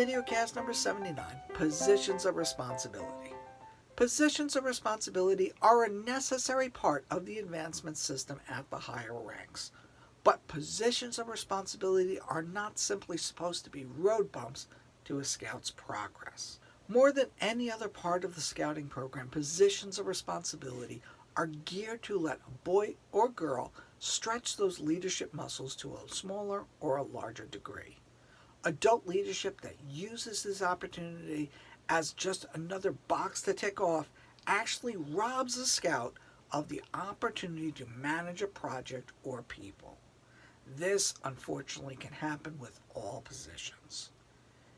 Videocast number 79, Positions of Responsibility. Positions of responsibility are a necessary part of the advancement system at the higher ranks. But positions of responsibility are not simply supposed to be road bumps to a scout's progress. More than any other part of the scouting program, positions of responsibility are geared to let a boy or girl stretch those leadership muscles to a smaller or a larger degree. Adult leadership that uses this opportunity as just another box to tick off actually robs a scout of the opportunity to manage a project or people. This, unfortunately, can happen with all positions.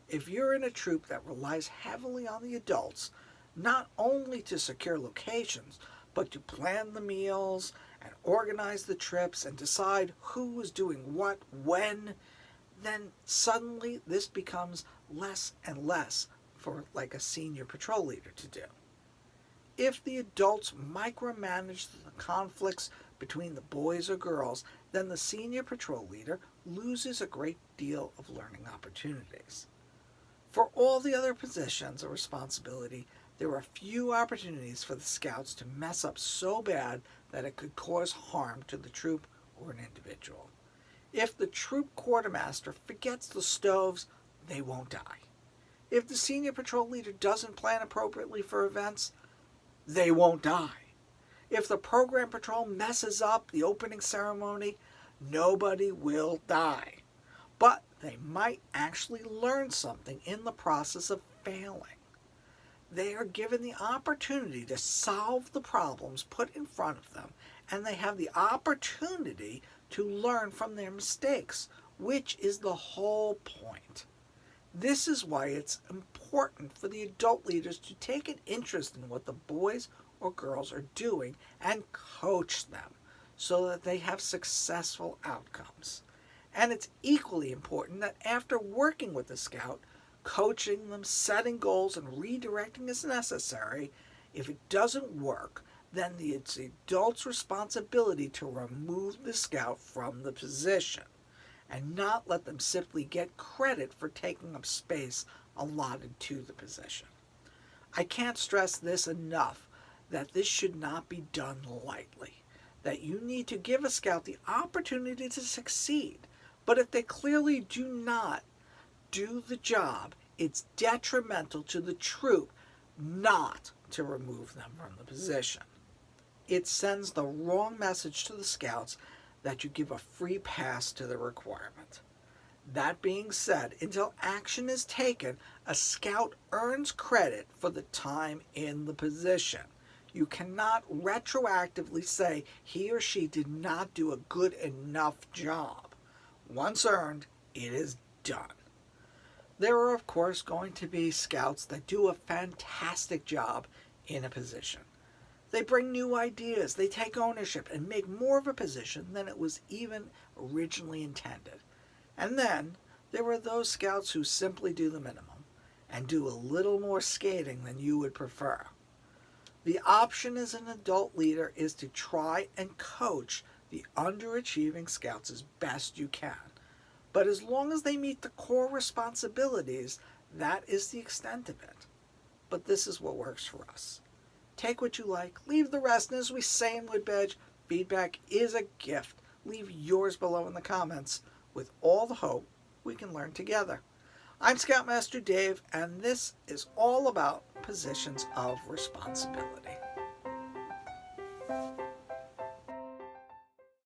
If you're in a troop that relies heavily on the adults, not only to secure locations, but to plan the meals and organize the trips and decide who is doing what, when, then suddenly this becomes less and less for like a senior patrol leader to do. If the adults micromanage the conflicts between the boys or girls, then the senior patrol leader loses a great deal of learning opportunities. For all the other positions of responsibility, there are few opportunities for the scouts to mess up so bad that it could cause harm to the troop or an individual. If the troop quartermaster forgets the stoves, they won't die. If the senior patrol leader doesn't plan appropriately for events, they won't die. If the program patrol messes up the opening ceremony, nobody will die. But they might actually learn something in the process of failing. They are given the opportunity to solve the problems put in front of them, and they have the opportunity to learn from their mistakes, which is the whole point. This is why it's important for the adult leaders to take an interest in what the boys or girls are doing and coach them so that they have successful outcomes. And it's equally important that after working with the scout, coaching them, setting goals, and redirecting as necessary, if it doesn't work, then it's the adult's responsibility to remove the scout from the position and not let them simply get credit for taking up space allotted to the position. I can't stress this enough, that this should not be done lightly, that you need to give a scout the opportunity to succeed, but if they clearly do not do the job, it's detrimental to the troop not to remove them from the position. It sends the wrong message to the scouts that you give a free pass to the requirement. That being said, until action is taken, a scout earns credit for the time in the position. You cannot retroactively say he or she did not do a good enough job. Once earned, it is done. There are, of course, going to be scouts that do a fantastic job in a position. They bring new ideas, they take ownership, and make more of a position than it was even originally intended. And then there are those scouts who simply do the minimum and do a little more skating than you would prefer. The option as an adult leader is to try and coach the underachieving scouts as best you can. But as long as they meet the core responsibilities, that is the extent of it. But this is what works for us. Take what you like, leave the rest, and as we say in Woodbedge, feedback is a gift. Leave yours below in the comments with all the hope we can learn together. I'm Scoutmaster Dave, and this is all about positions of responsibility.